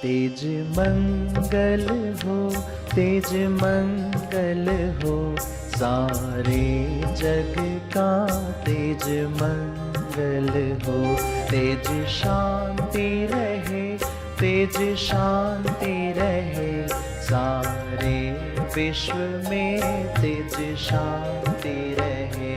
तेज मंगल हो, तेज मंगल हो, सारे जग का तेज मंगल हो। तेज शांति रहे, तेज शांति रहे, सारे विश्व में तेज शांति रहे।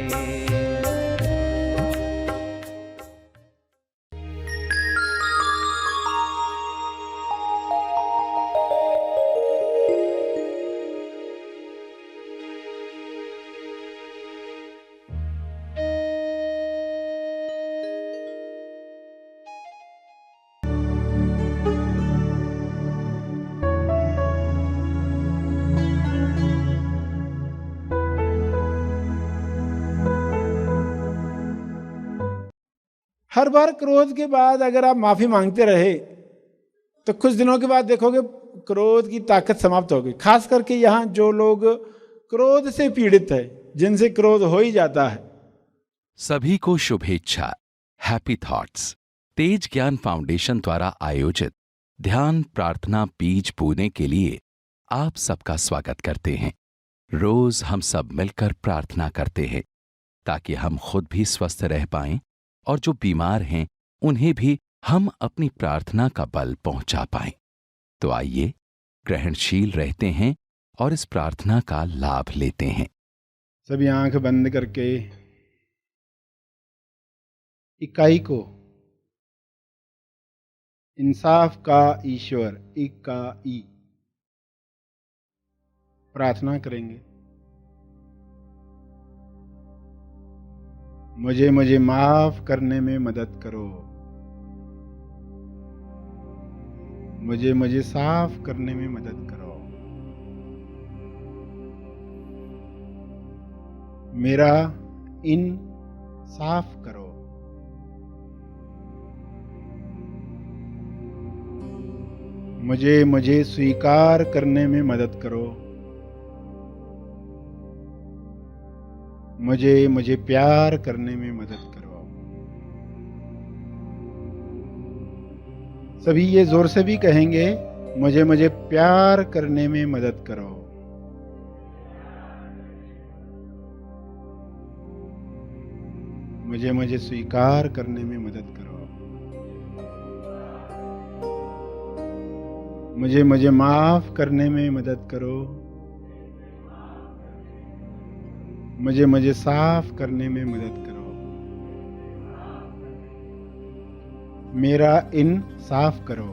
हर बार क्रोध के बाद अगर आप माफी मांगते रहे तो कुछ दिनों के बाद देखोगे क्रोध की ताकत समाप्त होगी। खास करके यहाँ जो लोग क्रोध से पीड़ित है, जिनसे क्रोध हो ही जाता है। सभी को शुभेच्छा। हैप्पी थॉट्स तेज ज्ञान फाउंडेशन द्वारा आयोजित ध्यान प्रार्थना बीज बोने के लिए आप सबका स्वागत करते हैं। रोज हम सब मिलकर प्रार्थना करते हैं ताकि हम खुद भी स्वस्थ रह पाएं और जो बीमार हैं उन्हें भी हम अपनी प्रार्थना का बल पहुंचा पाएं। तो आइए ग्रहणशील रहते हैं और इस प्रार्थना का लाभ लेते हैं। सभी आंख बंद करके इकाई को इंसाफ का ईश्वर इकाई प्रार्थना करेंगे। मुझे माफ करने में मदद करो। मुझे साफ करने में मदद करो। मेरा इन साफ करो। मुझे स्वीकार करने में मदद करो। मुझे प्यार करने में मदद करो। सभी ये जोर से भी कहेंगे, मुझे प्यार करने में मदद करो। मुझे स्वीकार करने में मदद करो। मुझे माफ करने में मदद करो। मुझे साफ करने में मदद करो। मेरा इन साफ करो।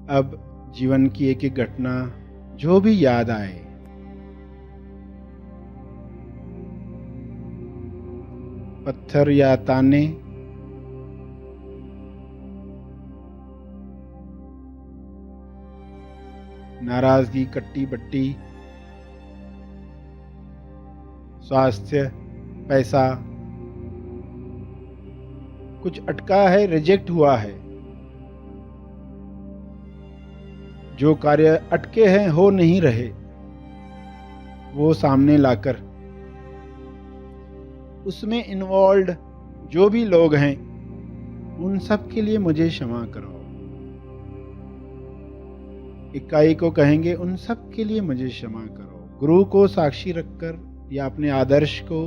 अब जीवन की एक एक घटना जो भी याद आए, पत्थर या ताने, नाराजगी, कट्टी बट्टी, स्वास्थ्य, पैसा, कुछ अटका है, रिजेक्ट हुआ है, जो कार्य अटके हैं, हो नहीं रहे, वो सामने लाकर उसमें इन्वॉल्व जो भी लोग हैं उन सब के लिए मुझे क्षमा करो। इकाई को कहेंगे, उन सब के लिए मुझे क्षमा करो। गुरु को साक्षी रखकर या अपने आदर्श को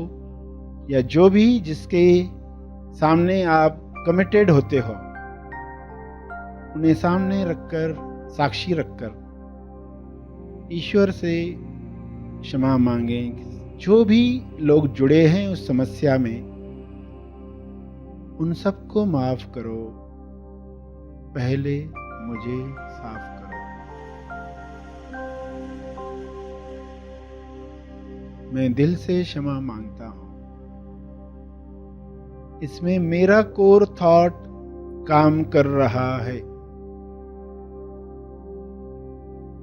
या जो भी जिसके सामने आप कमिटेड होते हो उन्हें सामने रखकर, साक्षी रखकर ईश्वर से क्षमा मांगें। जो भी लोग जुड़े हैं उस समस्या में उन सबको माफ करो। पहले मुझे साफ करो। मैं दिल से क्षमा मांगता हूं। इसमें मेरा कोर थॉट काम कर रहा है,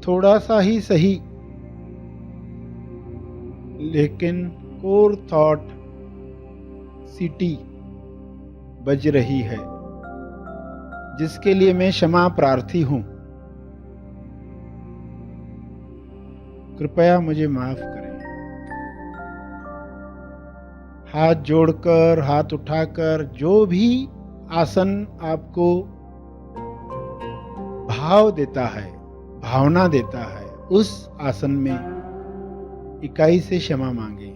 थोड़ा सा ही सही, लेकिन कोर थॉट सिटी बज रही है, जिसके लिए मैं क्षमा प्रार्थी हूं। कृपया मुझे माफ करें। हाथ जोड़कर, हाथ उठाकर, जो भी आसन आपको भाव देता है, भावना देता है, उस आसन में इकाई से क्षमा मांगे।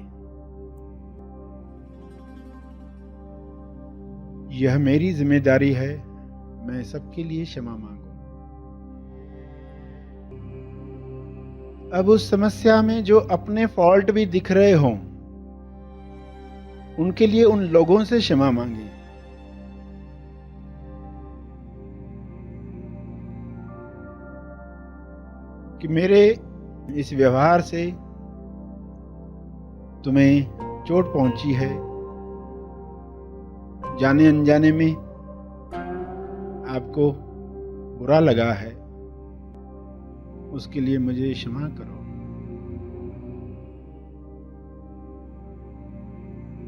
यह मेरी जिम्मेदारी है, मैं सबके लिए क्षमा मांगू। अब उस समस्या में जो अपने फॉल्ट भी दिख रहे हों, उनके लिए उन लोगों से क्षमा मांगे। कि मेरे इस व्यवहार से तुम्हें चोट पहुंची है, जाने अनजाने में आपको बुरा लगा है, उसके लिए मुझे क्षमा करो।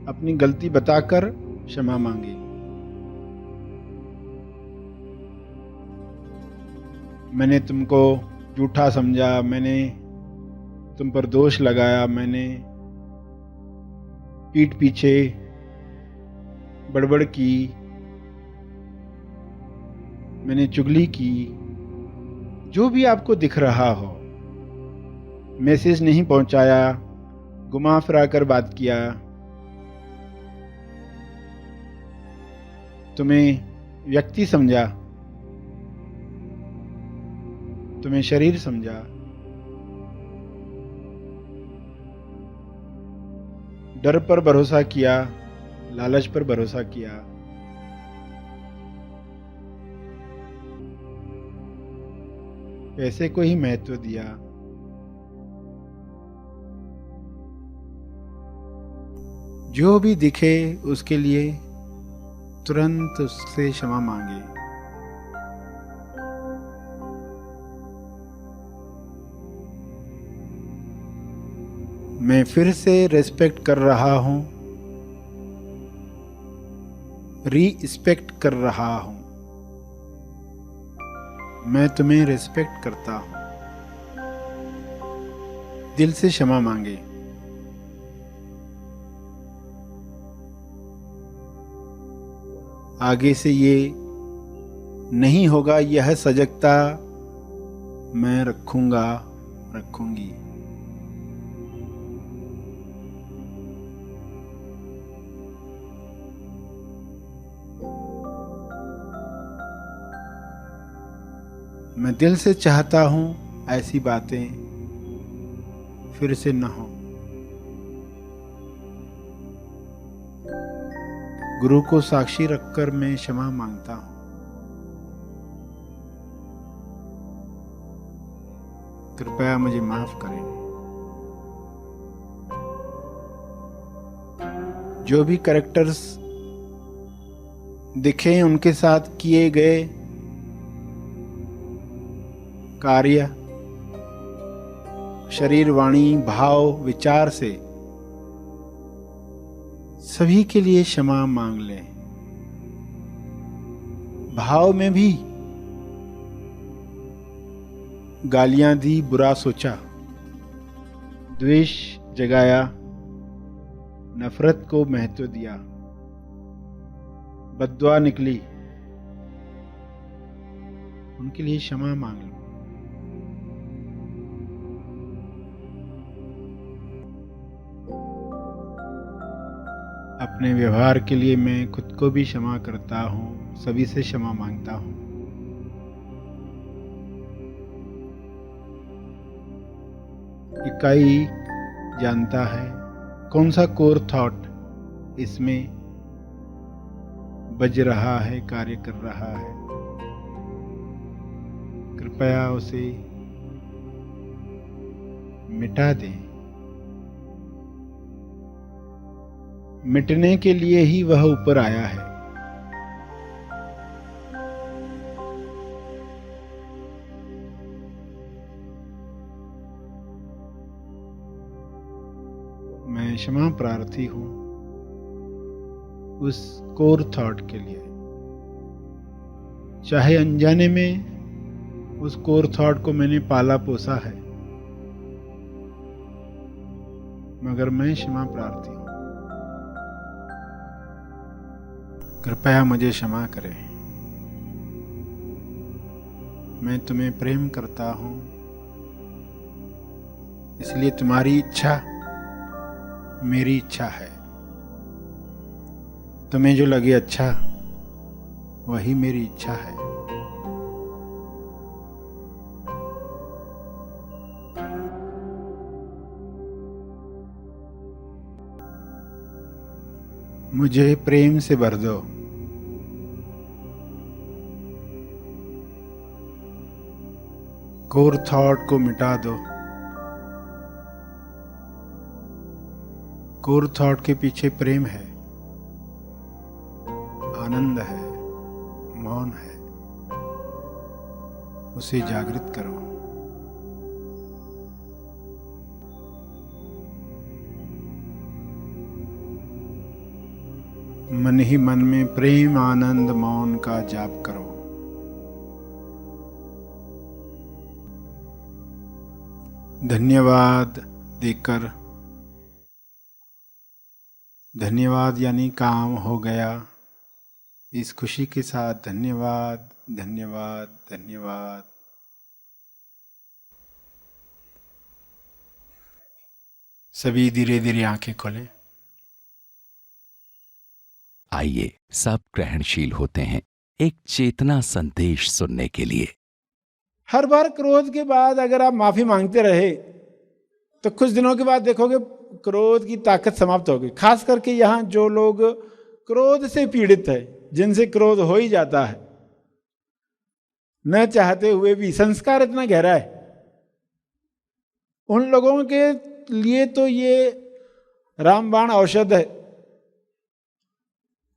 अपनी गलती बताकर क्षमा मांगे। मैंने तुमको झूठा समझा, मैंने तुम पर दोष लगाया, मैंने पीठ पीछे बड़बड़ की, मैंने चुगली की, जो भी आपको दिख रहा हो, मैसेज नहीं पहुंचाया, घुमा फिरा कर बात किया, तुम्हें व्यक्ति समझा, तुम्हें शरीर समझा, डर पर भरोसा किया, लालच पर भरोसा किया, पैसे को ही महत्व दिया, जो भी दिखे उसके लिए तुरंत उससे क्षमा मांगे। मैं फिर से रेस्पेक्ट कर रहा हूं, रीस्पेक्ट कर रहा हूं। मैं तुम्हें रेस्पेक्ट करता हूं। दिल से क्षमा मांगे। आगे से ये नहीं होगा, यह सजगता मैं रखूंगा, रखूंगी। मैं दिल से चाहता हूं ऐसी बातें फिर से न हो। गुरु को साक्षी रखकर मैं क्षमा मांगता हूं। कृपया मुझे माफ करें। जो भी कैरेक्टर्स दिखे, उनके साथ किए गए कार्य, शरीर, वाणी, भाव, विचार से सभी के लिए क्षमा मांग लें। भाव में भी गालियां दी, बुरा सोचा, द्वेष जगाया, नफरत को महत्व दिया, बद्दुआ निकली, उनके लिए क्षमा मांग लो। अपने व्यवहार के लिए मैं खुद को भी क्षमा करता हूँ, सभी से क्षमा मांगता हूँ। इकाई जानता है कौन सा कोर थॉट इसमें बज रहा है, कार्य कर रहा है। कृपया उसे मिटा दें। मिटने के लिए ही वह ऊपर आया है। मैं क्षमा प्रार्थी हूं उस कोर थॉट के लिए। चाहे अनजाने में उस कोर थॉट को मैंने पाला पोसा है, मगर मैं क्षमा प्रार्थी हूं। कृपया मुझे क्षमा करें। मैं तुम्हें प्रेम करता हूँ, इसलिए तुम्हारी इच्छा मेरी इच्छा है। तुम्हें जो लगे अच्छा वही मेरी इच्छा है। मुझे प्रेम से भर दो। कोर थॉट को मिटा दो। कोर थॉट के पीछे प्रेम है, आनंद है, मौन है। उसे जागृत करो। मन ही मन में प्रेम, आनंद, मौन का जाप करो। धन्यवाद देकर, धन्यवाद यानी काम हो गया। इस खुशी के साथ धन्यवाद, धन्यवाद, धन्यवाद। सभी धीरे धीरे आंखें खोलें। आइए सब ग्रहणशील होते हैं एक चेतना संदेश सुनने के लिए। हर बार क्रोध के बाद अगर आप माफी मांगते रहे तो कुछ दिनों के बाद देखोगे क्रोध की ताकत समाप्त हो गई। खास करके यहाँ जो लोग क्रोध से पीड़ित है, जिनसे क्रोध हो ही जाता है न चाहते हुए भी, संस्कार इतना गहरा है, उन लोगों के लिए तो ये रामबाण औषध है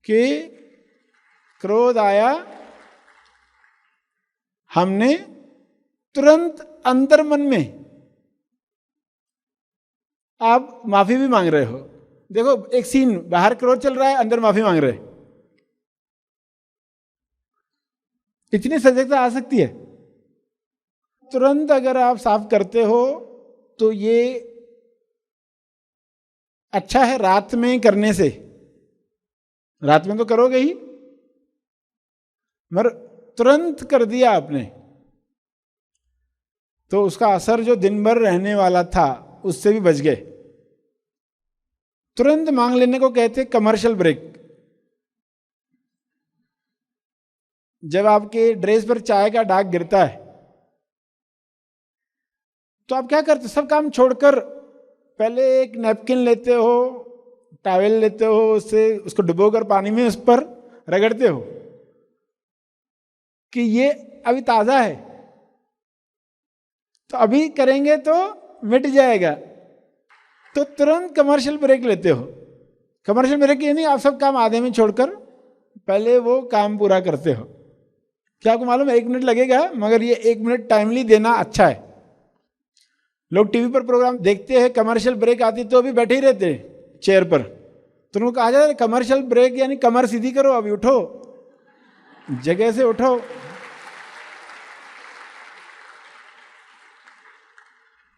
कि क्रोध आया, हमने तुरंत अंतर मन में आप माफी भी मांग रहे हो। देखो एक सीन, बाहर क्रोध चल रहा है, अंदर माफी मांग रहे। इतनी सजगता आ सकती है तुरंत अगर आप साफ करते हो तो ये अच्छा है। रात में करने से, रात में तो करोगे ही, मगर तुरंत कर दिया आपने तो उसका असर जो दिन भर रहने वाला था उससे भी बच गए। तुरंत मांग लेने को कहते कमर्शियल ब्रेक। जब आपके ड्रेस पर चाय का दाग गिरता है तो आप क्या करते? सब काम छोड़कर पहले एक नैपकिन लेते हो, टॉवेल लेते हो, उससे उसको डुबोकर पानी में उस पर रगड़ते हो कि ये अभी ताजा है, तो अभी करेंगे तो मिट जाएगा। तो तुरंत कमर्शियल ब्रेक लेते हो। कमर्शियल ब्रेक ये नहीं, आप सब काम आधे में छोड़कर पहले वो काम पूरा करते हो। क्या आपको मालूम है 1 मिनट लगेगा, मगर ये 1 मिनट टाइमली देना अच्छा है। लोग टीवी पर प्रोग्राम देखते हैं, कमर्शियल ब्रेक आती तो अभी बैठे ही रहते हैं चेयर पर। तो उनको कहा जाए कमर्शियल ब्रेक यानी कमर सीधी करो, अभी उठो, जगह से उठो।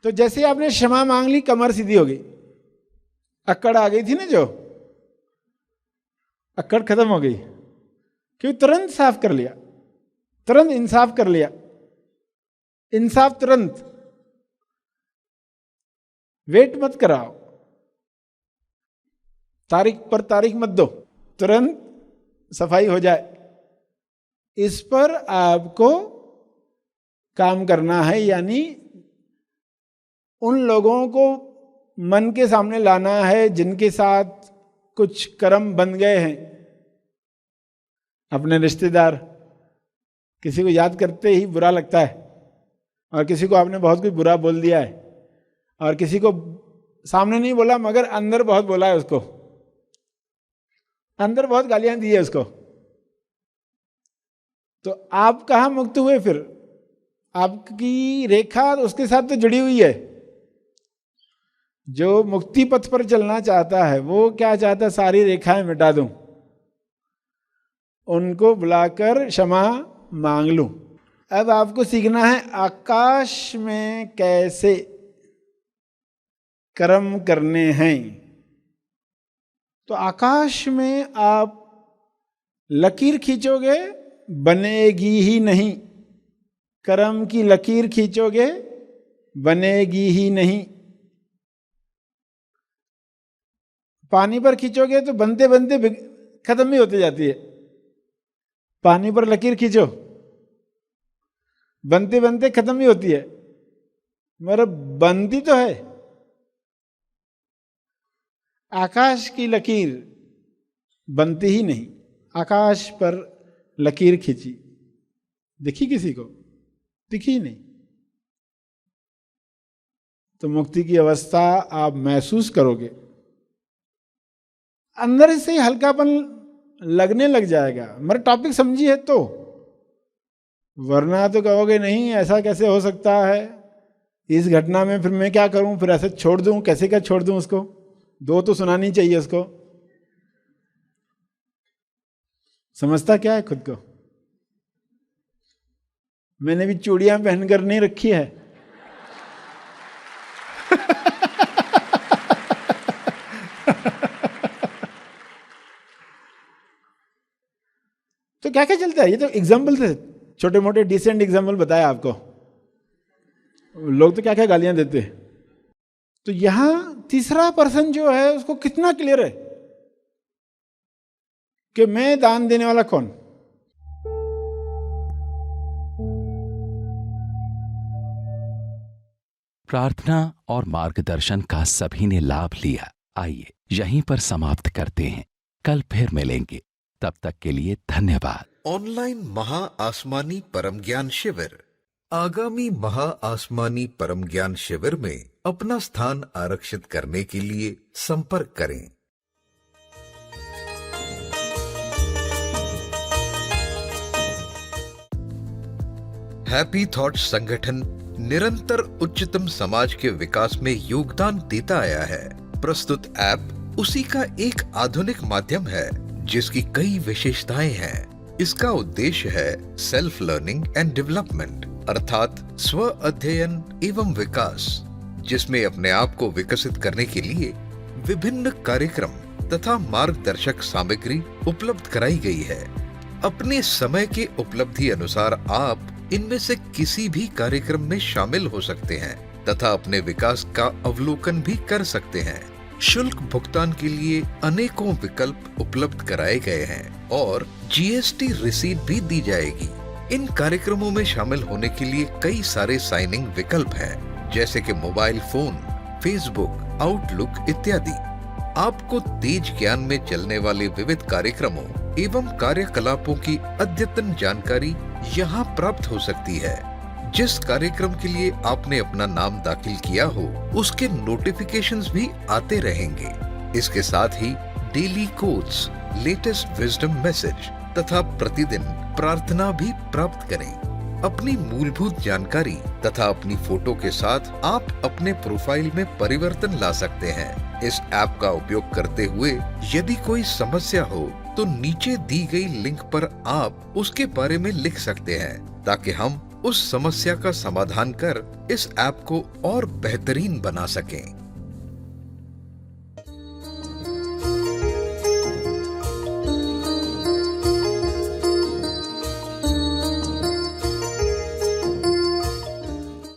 तो जैसे आपने क्षमा मांग ली, कमर सीधी हो गई, अक्कड़ आ गई थी ना, जो अक्कड़ खत्म हो गई, क्योंकि तुरंत साफ कर लिया, तुरंत इंसाफ कर लिया। इंसाफ तुरंत, वेट मत कराओ, तारीख पर तारीख मत दो, तुरंत सफाई हो जाए। इस पर आपको काम करना है, यानी उन लोगों को मन के सामने लाना है जिनके साथ कुछ कर्म बन गए हैं। अपने रिश्तेदार, किसी को याद करते ही बुरा लगता है, और किसी को आपने बहुत कुछ बुरा बोल दिया है, और किसी को सामने नहीं बोला मगर अंदर बहुत बोला है उसको, अंदर बहुत गालियां दी है उसको। तो आप कहाँ मुक्त हुए? फिर आपकी रेखा उसके साथ तो जुड़ी हुई है। जो मुक्ति पथ पर चलना चाहता है वो क्या चाहता है? सारी रेखाएं मिटा दूं, उनको बुलाकर क्षमा मांग लूं। अब आपको सीखना है आकाश में कैसे कर्म करने हैं। तो आकाश में आप लकीर खींचोगे बनेगी ही नहीं, कर्म की लकीर खींचोगे बनेगी ही नहीं। पानी पर खींचोगे तो बनते बनते खत्म ही होती जाती है। पानी पर लकीर खींचो, बनते बनते खत्म ही होती है, मगर बनती तो है। आकाश की लकीर बनती ही नहीं, आकाश पर लकीर खींची, दिखी किसी को? दिखी ही नहीं। तो मुक्ति की अवस्था आप महसूस करोगे, अंदर से हल्कापन लगने लग जाएगा। मगर टॉपिक समझी है तो, वरना तो कहोगे नहीं ऐसा कैसे हो सकता है, इस घटना में फिर मैं क्या करूं, फिर ऐसे छोड़ दूं, कैसे क्या छोड़ दूं उसको, दो तो सुनानी चाहिए उसको। समझता क्या है खुद को? मैंने भी चूड़ियां पहनकर नहीं रखी है। तो क्या क्या चलता है, ये तो एग्जाम्पल थे, छोटे मोटे डिसेंट एग्जाम्पल बताया आपको। लोग तो क्या क्या गालियां देते हैं। तो यहां तीसरा पर्सन जो है उसको कितना क्लियर है कि मैं दान देने वाला कौन। प्रार्थना और मार्गदर्शन का सभी ने लाभ लिया। आइए यहीं पर समाप्त करते हैं, कल फिर मिलेंगे, तब तक के लिए धन्यवाद। ऑनलाइन महा आसमानी परम ज्ञान शिविर। आगामी महा आसमानी परम ज्ञान शिविर में अपना स्थान आरक्षित करने के लिए संपर्क करें। हैप्पी थॉट्स संगठन निरंतर उच्चतम समाज के विकास में योगदान देता आया है। प्रस्तुत ऐप उसी का एक आधुनिक माध्यम है जिसकी कई विशेषताएं हैं। इसका उद्देश्य है सेल्फ लर्निंग एंड डेवलपमेंट, अर्थात स्व अध्ययन एवं विकास, जिसमें अपने आप को विकसित करने के लिए विभिन्न कार्यक्रम तथा मार्गदर्शक सामग्री उपलब्ध कराई गई है। अपने समय के उपलब्धि अनुसार आप इनमें से किसी भी कार्यक्रम में शामिल हो सकते हैं तथा अपने विकास का अवलोकन भी कर सकते हैं। शुल्क भुगतान के लिए अनेकों विकल्प उपलब्ध कराए गए हैं और जीएसटी रिसीट भी दी जाएगी। इन कार्यक्रमों में शामिल होने के लिए कई सारे साइनिंग विकल्प हैं, जैसे कि मोबाइल फोन, फेसबुक, आउटलुक इत्यादि। आपको तेज ज्ञान में चलने वाले विविध कार्यक्रमों एवं कार्यकलापों की अद्यतन जानकारी यहाँ प्राप्त हो सकती है। जिस कार्यक्रम के लिए आपने अपना नाम दाखिल किया हो उसके नोटिफिकेशंस भी आते रहेंगे। इसके साथ ही daily quotes, latest wisdom message तथा प्रतिदिन प्रार्थना भी प्राप्त करें। अपनी मूलभूत जानकारी तथा अपनी फोटो के साथ आप अपने प्रोफाइल में परिवर्तन ला सकते हैं। इस ऐप का उपयोग करते हुए यदि कोई समस्या हो तो नीचे दी गई लिंक पर आप उसके बारे में लिख सकते हैं, ताकि हम उस समस्या का समाधान कर इस ऐप को और बेहतरीन बना सकें।